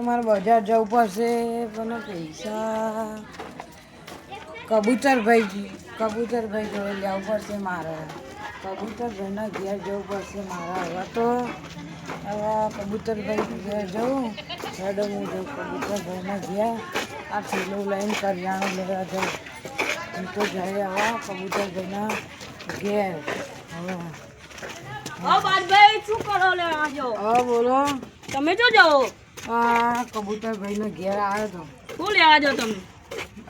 મારે બજાર જવું પડશે પણ પૈસા કબૂતરભાઈ જોડે જવું પડશે મારે. કબૂતરભાઈના ઘેર જવું પડશે મારે. હવે કબૂતરભાઈ ઘેર જવું હેડો હું જઉં કબૂતરભાઈના ઘેર. આ થેલો લઈને કરિયાણું લેવા જાઉં. હું તો જાય હવે કબૂતરભાઈના ઘેર. હવે બોલો તમે જો જાઓ આ કબૂતરભાઈનો ઘેર આવ્યો તો. શું લેવા જાઓ તમે?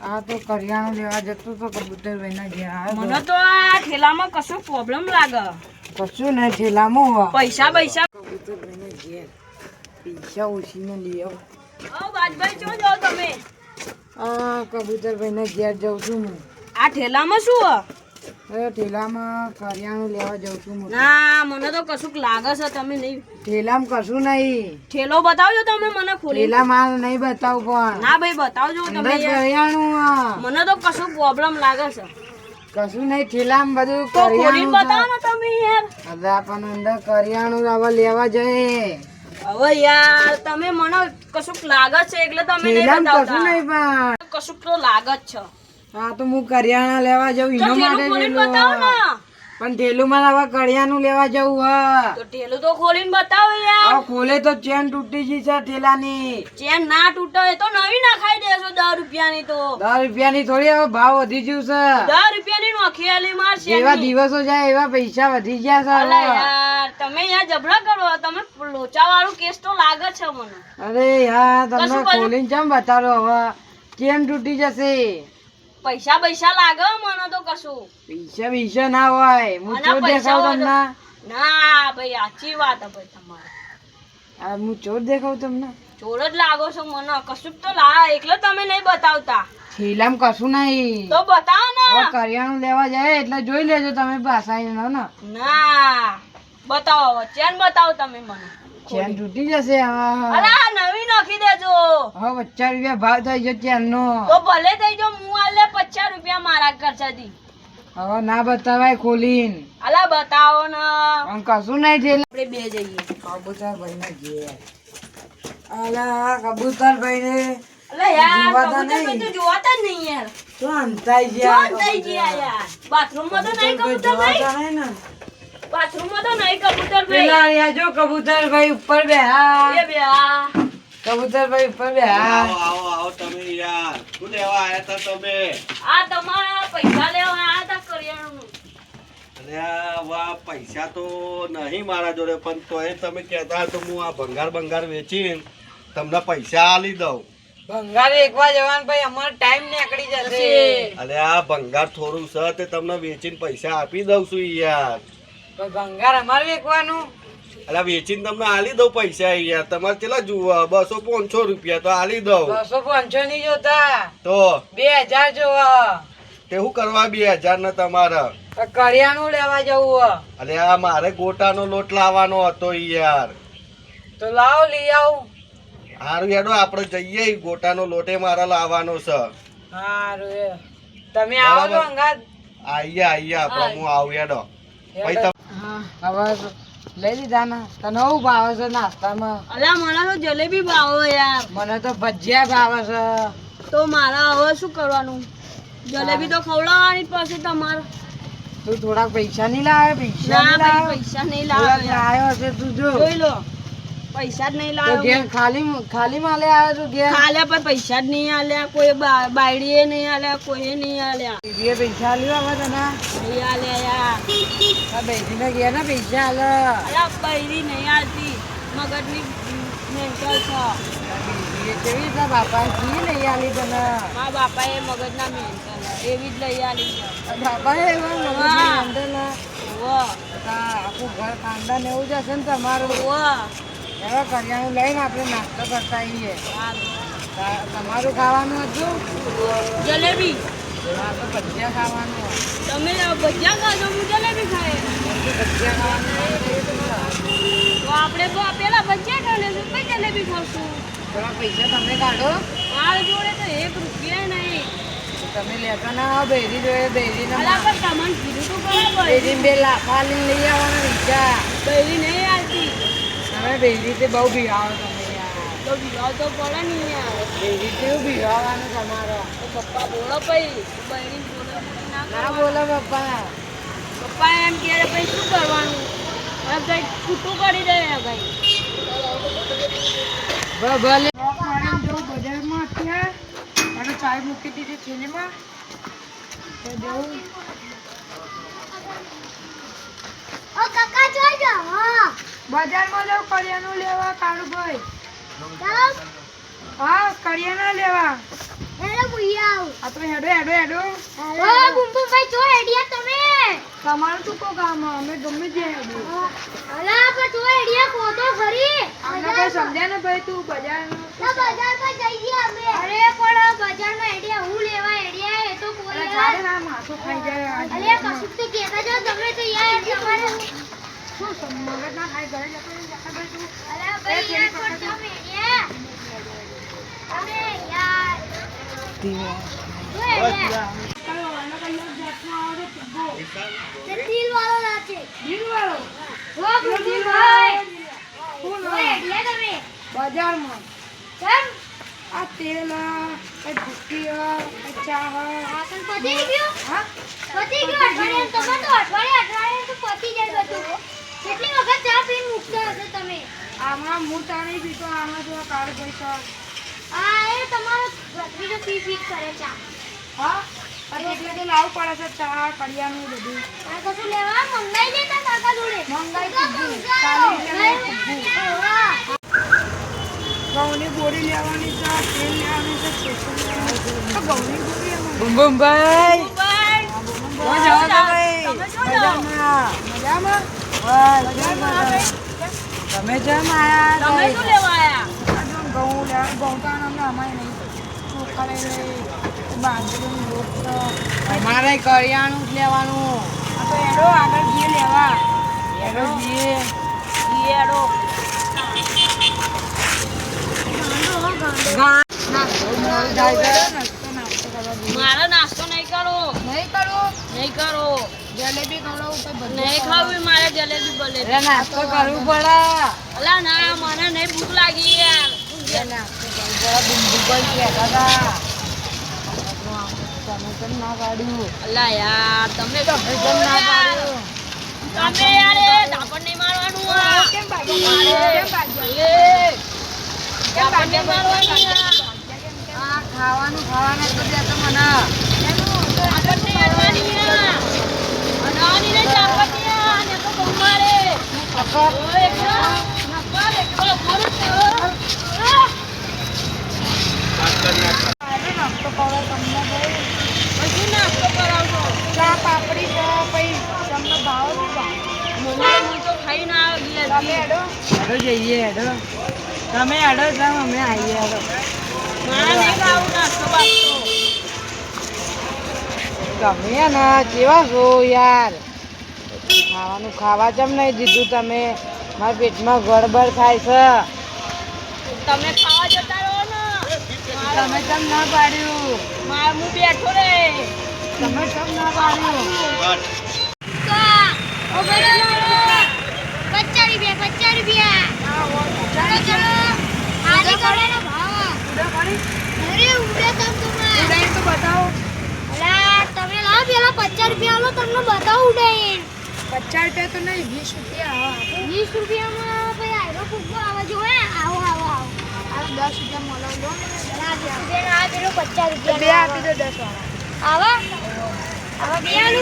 આ તો કરિયાણું લેવા જતો તો કબૂતરભાઈના ઘેર આવ્યો. મને તો આ ઠેલામાં કશો પ્રોબ્લેમ લાગે. કશું નહીં ઠેલામાં પૈસા કબૂતરભાઈના ઘેર પૈસા ઓછીને લઈ આવો. બાજભાઈ ચો જાઓ તમે? આ કબૂતરભાઈના ઘેર જાઉં છું હું. આ ઠેલામાં શું? ઠેલામાં કરિયાણું લેવા જાઉં છું હું. ના મને તો કશુંક લાગે છે તમે નહીં. ઠેલામાં કશું નહીં. ઠેલો બતાવજો તમે મને ખોલી. ઠેલામાં નહીં બતાવું પણ. ના ભાઈ બતાવજો તમે. કરિયાણું મને તો કશું પ્રોબ્લેમ લાગે છે. કશું નહીં ઠેલામાં બધું તો ખોલીને બતાવો ને તમે યાર. હવે આપણને અંદર કરિયાણું હવે લેવા જઈએ. હવે યાર તમે મને કશુંક લાગે છે એટલે તમે નહીં ઠેલામાં કશું બતાવતા. નહીં પણ કશુંક તો લાગે જ છે. હા તો હું કરિયાણા લેવા જાઉં તો એનો ઠેલું માટે ખોલીને ઠેલું. બતાવો ને. પણ ઠેલુમાં હવે કરિયાણું લેવા જવું હ. તો ઠેલું તો ખોલીને બતાવો યાર. હવે ખોલે તો ચેન તૂટી ગઈ છે ઠેલાની. ચેન ના તૂટે એ તો નવી નાખાઈ દેશો 10 રૂપિયાની તો. 10 રૂપિયાની થોડી હવે ભાવ વધી ગયું છે. 10 રૂપિયાની નોખી આલી માર છે. એવા દિવસો જાય એવા પૈસા વધી ગયા છે અલા હવે. યાર તમે યાર જબરા કરો. તમે લોચા વાળું કેસ તો લાગે છે મને. અરે યાર તમને કશું બધું- ખોલીને ચમ બતાડો હવે ચેન તૂટી જશે. પૈસા લાગે મને તો કશું. પૈસા ના હોય હું આના ચોર પૈસા દેખાવ હોય તો- તમને. ના ભાઈ સાચી વાત હે ભાઈ તમારે. આ હું ચોર દેખાવ તમને. ચોર જ લાગો છો મને. કશું તો લા એટલે તમે નહીં બતાવતા. થેલામાં કશું નહીં. તો બતાવો ને. હવે કરિયાણું લેવા જાય એટલે જોઈ લેજો તમે પાછા ને. ના બતાવો ચેન બતાવો તમે મને. ચેન તૂટી જશે હવે. અલા નવી નાખી દેજો. હવે 50 રૂપિયા ભાવ થઈ ગયો ચેન નો. તો ભલે થઈ જો હું આલે 50 રૂપિયા મારા ખર્ચાથી. હવે ના બતાવાય ખોલીને. અલા બતાવો ને. પણ કશું નહીં થેલા. આપણે બે જઈએ. કબૂતરભાઈ ને ઘેર. અલા કબૂતરભાઈ ને અલા યાર જોવાતા કબૂતરભાઈ તો નહીં. જોવાતા જ નહીં યાર. તો અંતાઈ જોન ગયા. થઈ ગયા યાર. બાથરૂમમાં તો નહીં કબૂતરભાઈ કબૂતરભાઈ. જોવાતા નહીં ને. બાથરૂમમાં તો નહીં કબૂતરભાઈ. પેલા રહ્યા જો કબૂતરભાઈ ઉપર બેહા. એ બે આ. કબૂતરભાઈ ઉપર બેહા. આવો તમે યાર. શું લેવા આયા તા તમે? આ તમારા પૈસા લેવા આયા તા કરિયાણાનું. અરે વાહ, પૈસા તો નહીં મારા જોડે, પણ તોય તમે કહેતા તો હું આ ભંગાર વેચીને તમને પૈસા આલી દઉં. ભંગાર એકવાર જવાનું ભાઈ અમારો ટાઈમ નીકળી જશે. અરે આ ભંગાર થોડું છે તે તમને વેચીને પૈસા આપી દઉં છું યાર. તો ભંગાર અમારે વેચવાનું. અરે વેચીને તમને આલી દઉં પૈસા યાર. તમારે કેટલા જુઓ 200-500 રૂપિયા તો આલી દઉં. 200-500 નહીં જોતા. તો 2000 જોવા. તે શું કરવા 2000 ને તમારે? કરિયાણું લેવા જવું. અરે આ મારે ગોટાનો લોટ લાવવાનો હતો યાર. તો લાવો લઈ આવું. હારું યાડો આપણે જઈએ. ગોટાનો લોટે મારે લાવવાનો છે. હારું તમે આવો તો અંગાત. આઈએ આપણે હું આવું યાડો. ભાઈ હવે લઈ લીધા ને તને શું ભાવે છે નાસ્તામાં? અલા મને તો જલેબી ભાવે યાર. મને તો ભજીયા ભાવે છે. તો મારા હવે શું કરવાનું? જલેબી તો ખવડાવવાની જ પછી તમારે. તું થોડાક પૈસા નહીં લાવે? પૈસા ના નહીં ભાઈ લાવે? પૈસા નહીં થોડાક લાવે યાર. લાવ્યો હશે તું જો. જોઈ લો પૈસા જ નહીં તો લાવે. ઘેર ખાલી માલે આવે તો ઘેર ખાલ્યા પર પૈસા જ નહીં આલ્યા. કોઈ બાયડીએ નહીં આલ્યા. કોઈએ નહીં આલ્યા. બીજે પૈસા આલ્યો હવે તને? નહીં આલ્યા યાર. આ બેસીને ઘેર ને પૈસા આલે. અલા બૈરી નહીં આલતી. મગજની મેન્ટલ છે. બીજી કેવી રીતના બાપા કી લઈ આલી તને? મારા બાપાએ મગજના મેન્ટલ એવી જ લઈ આલી. બાપા એવા હા. મગજની વાહ આખું ઘર ખાનદાન એવું જ હશે ને તમારું. વાહ. એવા કરિયાણું લઈને આપણે નાસ્તો કરતા આવીએ. સારું. તમારું ખાવાનું હતું? જલેબી. હા તો ભજીયા ખાવાનું. તમે ભજીયા ખાશો હું જલેબી ખાય. ભજીયા ખાવાનું. તો આપણે પેલા ભજીયા ખાઈ લેશું પછી જલેબી ખાશું. થોડા પૈસા તમે કાઢો. મારા જોડે તો 1 રૂપિયા નહીં. તમે લેતા ના આવો બેરી જોઈએ બેરીને. અલા પણ તમને કીધું તો બરાબર. બેરી બે લાફા લઈને લઈ આવવાના પૈસા. બૈરી નહીં આલતી. તમે બેરી તે બહુ ભીવાઓ તમે યાર. તો તો બિલાવ તો પડે ને યાર. એવી કેવું ભીવાવાનું તમારો? તો પપ્પા બોલો પછી બહેરી બોલો ના ના કરો. બોલો પપ્પા. પપ્પા એમ કહે પછી શું કરવાનું? હવે કંઈક ખોટું કરી દે ભાઈ. ભલે બજારમાં અત્યારે અને ચાય મૂકી દીધી થેલીમાં તો જવું. બજારમાં જાવ કરિયાણું લેવા કાળુભાઈ. હા કરિયાણા લેવા. આ તો હેડો હેડો હેડો. તમારું શું કો કામ? અમે ગમે ત્યાં હેડો. અમને કઈ સમજ્યા ને ભાઈ તું બજારનું. અરે ચાલે ના માથું ખાઈ જાય શું મગજ ના ખાઈ ઘરે જતો રહી ભાઈ તું. બજારમાં આ તેલ ભૂકી ચા હા આમાં હું ચા નહીં પીતો. આમાં જો કાળો પૈસા હા એટલે તો લાવવું પડે છે ચા કરિયાનું બધું મંગાઈ ઘઉંની બોરી લેવાની છે તેલ લેવાની છે ઘઉંની બોરી બુમબુમભાઈ મજામાં તમે જેમ આયા તમે શું લેવા આયા? ઘઉં લેવા ઘઉં તો અમને અમારે નહીં ચોખા લઈ લઈ બાજરીનું લોટ અમારે કરિયાણું જ લેવાનું. આ તો એડો આગળ જઈએ લેવા એડો જઈએ. મારો નાસ્તો નહીં કરો. નહીં કરો. જલેબી ખવડાવું નહીં ખાવી મારે જલેબી બલે. નાસ્તો કરવું પડે. અલા ના મને નહીં ભૂખ લાગી યાર. નાસ્તો કરવું પડે. બુમબુમભાઈ કહેતા હતા તમે કેમ ના પાડ્યું? અલા યાર તમે તો તમે કેમ ના પાડ્યું? તમે યાર એ ધાપણ નહીં મારવાનું આ. કેમ ધાપણ નહીં મારવાનું યાર. આ ખાવાનું તો દે તો મને. ધાપણ નહીં મારવાની યાર. અનાની નહીં ધાપણ યાર. ને તો બહુ મારે. ઓય એકલો. એકલો બોલ તો. નાસ્તો કરો તમને ભાઈ. પછી નાસ્તો કરાવજો. ચા પાપડી છે પછી તમને ભાવ શું ભાવ? હું તો ખાઈ ના તમે આવી. હેડો જઈએ હેડો. તમે હેડો જાવ અમે આવીએ હેડો. મારે નહીં ખાવું નાસ્તો બાસ્તો. તમે ને કેવા છો યાર? ખાવાનું ખાવા કેમ નહીં દીધું તમે? મારા પેટમાં ગડબડ થાય છે. તમે ખાવા જતા રહો ને. તમે કેમ ના પાડ્યું? હું બેઠો રે. તમે કેમ ના પાડ્યું? ઉડાઈ તો બતાવો. 50 રૂપિયા તમને બતાવું ઉડાઈ 50 રૂપિયા તો નહીં 20 રૂપિયા. 20 રૂપિયામાં ભાઈ આયરો ફૂટબો આવા જો હે આવો આવો આવો આ 10 રૂપિયા મળો લો. ના 20 રૂપિયા આ પેલો 50 બે રૂપિયા આપી દો 10 વાળા. આવા આવા બે આલુ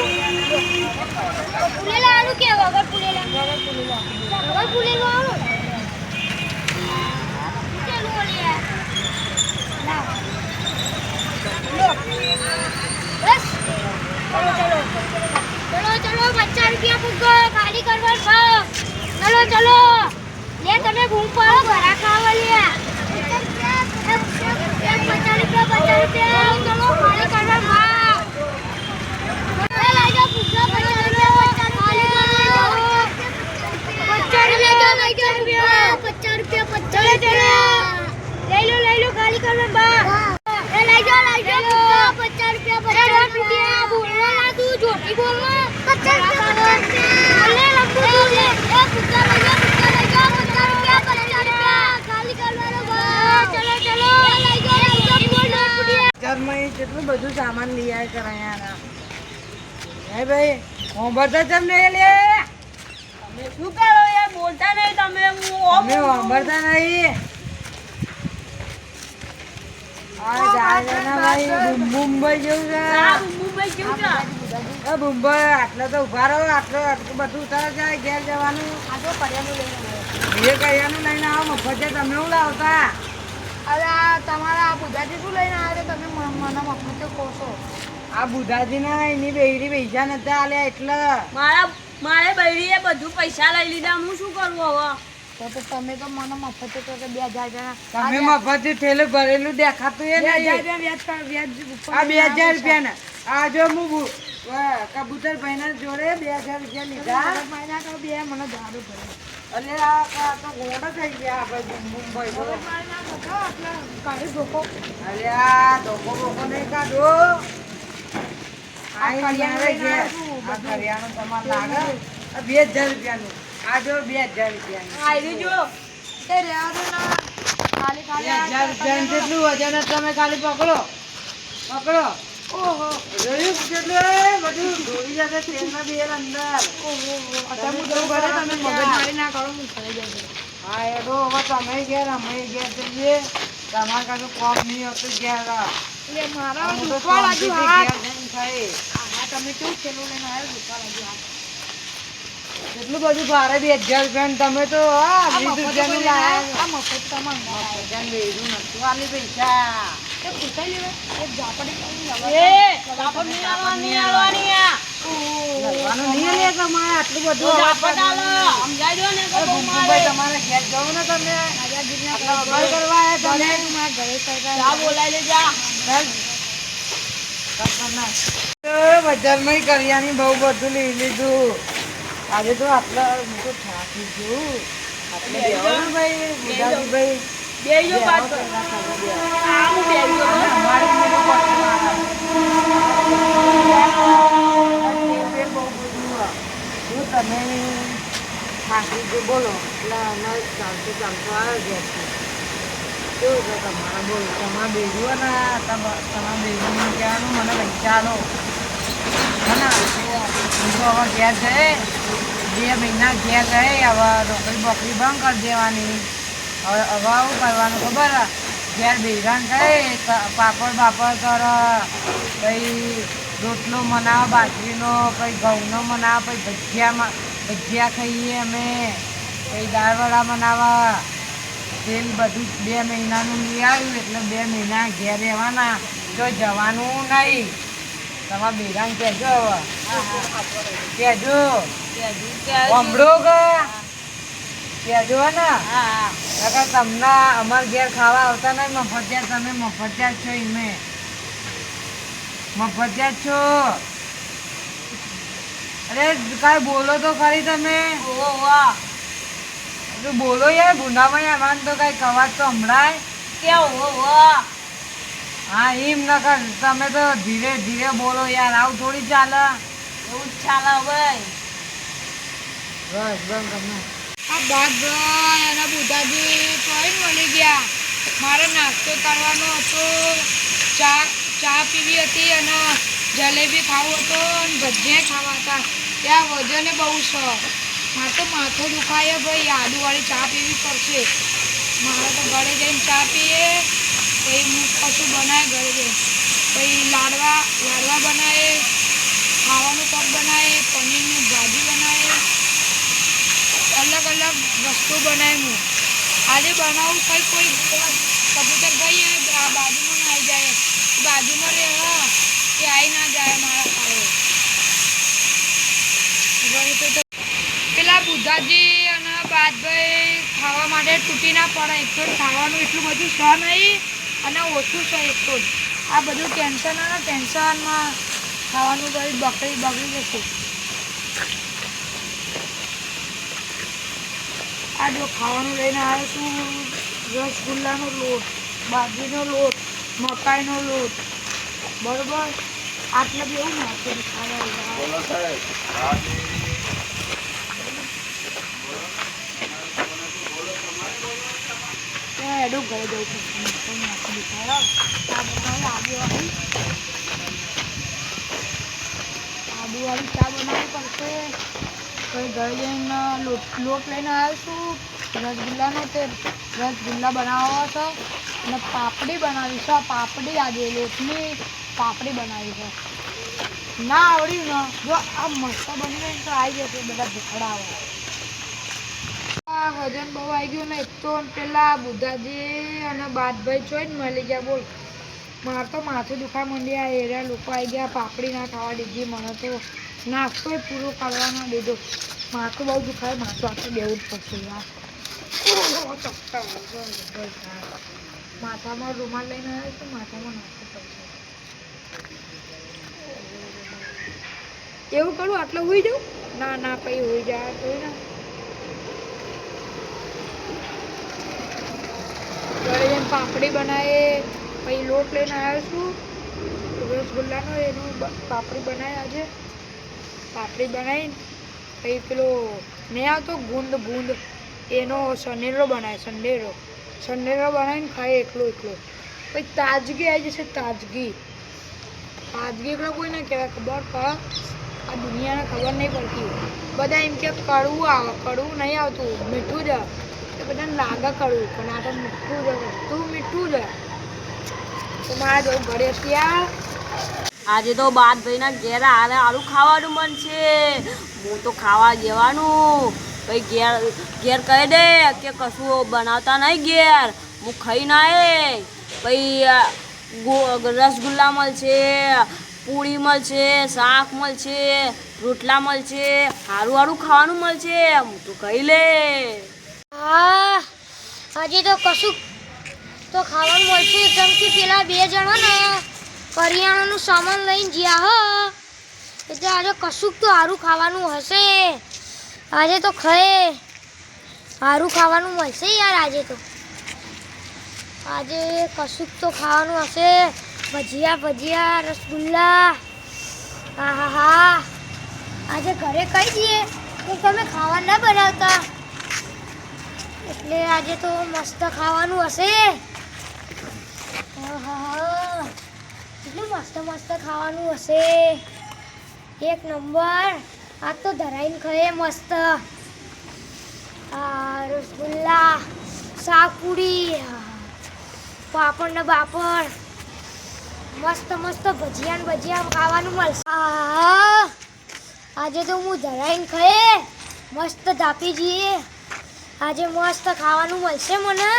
પુલેલા આલુ કે વગર પુલેલા વગર પુલેલા આલુ ચાલો ઓલિયા ના લો બસ ચલો ચલો ચલો ચલો 50 રૂપિયા ફૂગો ખાલી કરવાનો ભાવ ચલો ચલો લે તમે ઘૂમ પાડો ઘરા ખાવા લે 50 રૂપિયા ચલો ખાલી કરવાનો ભાવ એ લઈ જાઓ ફૂગો 50 રૂપિયા ખાલી કરવાનો 50 રૂપિયા ચલો લઈ લો ખાલી કરવાનો ભાવ એ લઈ જાઓ 50 રૂપિયા બોલવા ના તું જોટી બોલવા 50 રૂપિયા બોલે લંબુ બોલે એ પુત્તા લઈ જાઓ 50 રૂપિયા બજારમાં કેટલું બધું સામાન લઈ આવે કરાયા હે ભાઈ હોંભરતા કેમ નહીં લે તમે શું કરો યાર બોલતા નહીં તમે તમે હોંભરતા નહીં આ જાય ના ભાઈ મુંબઈ જેવું છે મુંબઈ કેવું છે એ મુંબઈ આટલે તો ઉભા રહો આટલું બધું ઉતારે છે ઘેર જવાનું આ તો કરિયાનું લઈને આવ્યો. એ કરિયાનું લઈને આવો મફત છે તમે શું લાવતા અરે આ તમારા આ બુધાજી શું લઈને આવ્યા છે? તમે મને મફતે કહો છો. આ બુધાજી ના એની બેરી પૈસા નતા આલ્યા એટલે મારે બૈરીએ બધું પૈસા લઈ લીધા હું શું કરું હવે તો તમે તો મને મફતે કહો કે 2000 જણા તમે મફત થેલું ભરેલું દેખાતું એ નહીં વ્યાજ આ 2000 રૂપિયા ના આ જો હું કબૂતર ભાઈ જોડે 2000 રૂપિયા લીધા મહિના તો બે મને દારૂ ભરે અને આ તો ગોળો થઈ ગયા આપણે મુંબઈ તો કાઢી ધોકો અરે આ ધોકો બોકો નહીં કાઢો આ કરિયાણું તમારે લાગે આ 2000 રૂપિયાનું આ જો 2000 રૂપિયાનું આવી જો એ રહેવા દો ના ખાલી ખાલી 2000 રૂપિયાનું જેટલું વજન જ તમે ખાલી પકડો ઓહો જોયું કેટલું એ બધું ઢોળી જશે તેલના બેલ અંદર તમે તો ભલે તમે મગજમારી ના કરો હું ખાઈ જાય હા એ તો હવે તમે ઘેર અમે ઘેર જઈએ તમારે કાંઈ કોમ નહીં હોતું ઘેર એટલે મારા હું તો દુખવા લાગ્યું શાંતિથી હાથ ઘેર જઈને ખાઈ. હા તમે કેવું છેલ્લું લઈને આવ્યો દુખવા લાગ્યું હાથ કેટલું બધું ભારે 2000 રૂપિયાનું તમે તો હા 20 રૂપિયાનું લાયા આ મફત તમારે મફતજાન વેચું નતું આલી પૈસા તે પૂછાઈ લેવે એક ઝાપડી કરીને એ કાપડ નહીં આલવાની આ લગવાનું નહીં લે તમારે આટલું બધું કાપડ આલો સમજાઈ દો ને કે બહુ મારે મુંબઈ તમારે ઘેર જવું ને તમે આટલા વગર કરવા આવ્યા તમે મારા ઘરે કરતા જા બોલાઈ લે જા બજારમાં કરિયાની બહુ બધું લઈ લીધું આજે તો આટલા હું તો થાકી ગયું આટલે બેહો ને ભાઈ બુધાજીભાઈ બેજો પાછો આ હું બેજો અમારી મેં તો શું તમે થાકી ગયું બોલો એટલે અમે ચાલતું ચાલતું આવે ઘેરથી કેવું છે તમારે બોલો તમારે બેજું ને તમારા બેજું કહેવાનું મને પૈસા આલો ના હું તો હવે ઘેર જઈ 2 મહિના ઘેર રહી હવે નોકરી બોકરી બંધ કરી દેવાની હવે આવું કરવાનું ખબર ઘેર બેરાન થઈ પાપડ બાપડ કર પછી રોટલો બનાવો બાજરીનો પછી ઘઉંનો બનાવો પછી ભજીયા ખાઈએ અમે પછી દાળવડા બનાવવા તેલ બધું 2 મહિનાનું લઈ આવ્યું એટલે 2 મહિના ઘેર રહેવાના તો જવાનું નહીં તમારા બેરાન કહેજો હવે કહેજો સાંભળો કે કહેજો ને નકર તમને અમારે ઘેર ખાવા આવતા નહીં મફતિયાર તમે મફતિયાર છો એમે મફતિયાર છો અરે કાંઈ બોલો તો ખરી તમે બોલો યાર ભૂંડામાં અમારે તો કાંઈ કવાજ તો હમણાં કેવું હા એમ ન કર તમે તો ધીરે ધીરે બોલો યાર આવું થોડી ચાલે એવું જ ચાલે ભાઈ બસ બસ તમે આ ભાઈ એના બુધાજી કોઈ મળી ગયા મારે નાસ્તો કરવાનો હતો ચા પીવી હતી અને જલેબી ખાવું હતો અને ભજીયા ખાવા હતા ત્યાં વજને બહુ છે મારે તો માથું દુખાય ભાઈ આદુવાળી ચા પીવી પડશે મારે તો ઘરે જઈને ચા પીએ પછી હું કશું બનાવે ઘરે જઈને પછી લાડવા બનાવે ખાવાનું પગ બનાવે પનીરની ભાજી બનાવે અલગ અલગ વસ્તુ બનાવી હું આજે બનાવું કોઈ કબૂતર ભાઈ આ બાજુમાં ના આવી જાય બાજુમાં રહેવા એ આવી ના જાય મારા ખાડે પેલા બુધાજી અને બાદભાઈ ખાવા માટે તૂટી ના પડે એક તો ખાવાનું એટલું બધું સહ નહીં અને ઓછું છે એક તો આ બધું ટેન્શન અને ટેન્શનમાં ખાવાનું ભાઈ બગડી જશે આ જો ખાવાનું લઈને આવ્યો છું રસગુલ્લાનો લોટ બાજરીનો લોટ મકાઈનો લોટ બરોબર આટલે બી એવું નાખે ખાવા એડું ઘરે જવું પડશે ચા બનાવી આદુવાળી ચા બનાવવી પડશે. કોઈ ઘરે જઈને લોટ લઈને આવ્યો છું રસગુલ્લાનો. તે રસગુલ્લા બનાવવા છે અને પાપડી બનાવી છે. પાપડી આજે લોટની પાપડી બનાવી છે. ના આવડ્યું ને જો આ મસ્ત બની જાય તો આવી જશે બધા ભૂખડાઓ. વજન બહુ આવી ગયું ને. એક તો પેલા બુધાજી અને બાદભાઈ જોઈ ને મળી ગયા. બોલ મારે તો માથું દુખા માંડી. આ એરિયા લોકો આવી ગયા. પાપડી ના ખાવા દીધી. મને તો નાસ્તો પૂરો કરવાનો દીધો. માથું બહુ દુખાય. માથું આખું દેવું જ પડશે યાર. માથામાં રૂમાલ લઈને આવ્યો તો માથામાં નાખવું પડશે. એવું કરું આટલું હોઈ જાઉં? ના ના પછી હોઈ જાય તો ના. ઘરે જેમ પાપડી બનાવે પછી લોટ લઈને આવ્યો છું રસગુલ્લાનો. એનું પાપડી બનાવી આજે. પાપડી બનાવીને પછી પેલો નહીં આવતો ગુંદ એનો સનેરો બનાવે. સનેરો બનાવીને ખાય એકલો. પછી તાજગી આવી જશે. તાજગી એટલે કોઈ ના કહેવાય. ખબર પડે આ દુનિયાને ખબર નહીં પડતી. બધા એમ કે કડવું આવે. કડવું નહીં આવતું, મીઠું જ. એ બધાને લાગે કડવું પણ આ તો મીઠું જ. વસ્તુ મીઠું જ. તો મારા જવું ઘરે ત્યાં આજે તો બાદભાઈના ઘેર આલુ ખાવાનું મન છે. હું તો ખાવા જવાનું. પછી ઘેર કહી દે કે કશું બનાવતા નહીં ઘેર. હું ખાઈને આવે પછી રસગુલ્લા મળશે, પૂરી મળશે, શાક મળશે, રોટલા મળશે, સારું ખાવાનું મળશે. હું તો ખાઈ લે. હા આજે તો કશું તો ખાવાનું મળશે. કેમ કે પેલા 2 જણા ને કરિયાણાનું સામાન લઈને ગયા એટલે આજે કશુંક તો સારું ખાવાનું હશે. આજે તો ખાય સારું ખાવાનું મળશે યાર. આજે કશુંક તો ખાવાનું હશે. ભજીયા રસગુલ્લા. હા આજે ઘરે કહી દઈએ કે તમે ખાવા ના બનાવતા. એટલે આજે તો મસ્ત ખાવાનું હશે. એટલું મસ્ત ખાવાનું હશે. એક નંબર. આ તો ધરાઈને ખાય મસ્ત. રસગુલ્લા, શાક પૂરી, પાપડ ને બાપડ. મસ્ત ભજીયા ખાવાનું મળશે. આજે તો હું ધરાઈને ખાય મસ્ત ધાપી જઈએ. આજે મસ્ત ખાવાનું મળશે મને.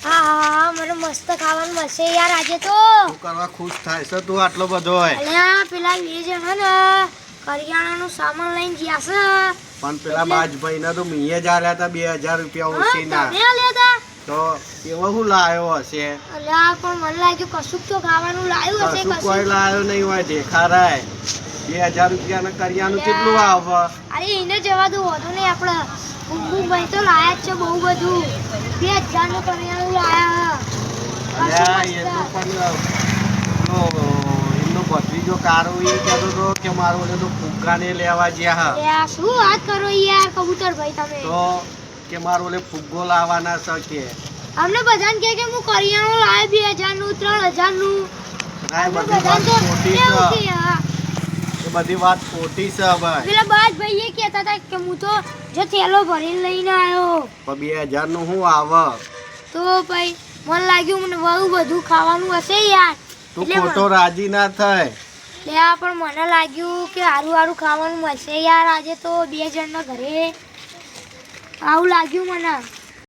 હા મને મસ્ત ખાવાનું મળશે યાર. આજે તો શું કરવા ખુશ થાય છે તું આટલો બધો હોય? અલ્યા પેલા 2 જણા ને કરિયાણાનું સામાન લઈને ગયા છે. પણ પેલા બાજભાઈ ને તો મીએ જ આલ્યા હતા 2000 રૂપિયા ઓછીના. તમે આલ્યા હતા તો એવો શું લાયો હશે? અલ્યા પણ મને લાગ્યું કશુંક તો ખાવાનું લાવ્યું હશે. કશું કોઈ લાયો નહીં હોય. દેખારાય 2000 રૂપિયા ના કરિયાનું કેટલું આવે? અરે એને જવા દો, વધુ નહીં. આપણે ભાઈ તો લાયા જ છે બહુ બધું. 2000 નું કરિયાણું લાયા. એ તો પણ એમનો ભત્રીજો કારો એ કહેતો હતો કે મારો તો ફુગ્ગાને લેવા ગયા. શું વાત કરો યાર કબૂતર ભાઈ તમે. તો કે મારો ફુગ્ગો લાવવાના છે કે. અમને બધાને કહે કે હું કરિયાણું લાવ્યો 2000 નું 3000 નું. બધી વાત ખોટી છે ભાઈ. પેલા બાદભાઈ કહેતા હતા કે હું તો જો થેલો ભરીને લઈને આવ્યો. પણ 2000 નું શું આવે? તો ભાઈ મને લાગ્યું મને બહુ બધું ખાવાનું હશે યાર. તું ખોટો રાજી ના થાય. પણ મને લાગ્યું કે સારું ખાવાનું મળશે યાર. આજે તો 2 જણના ઘરે આવું લાગ્યું મને.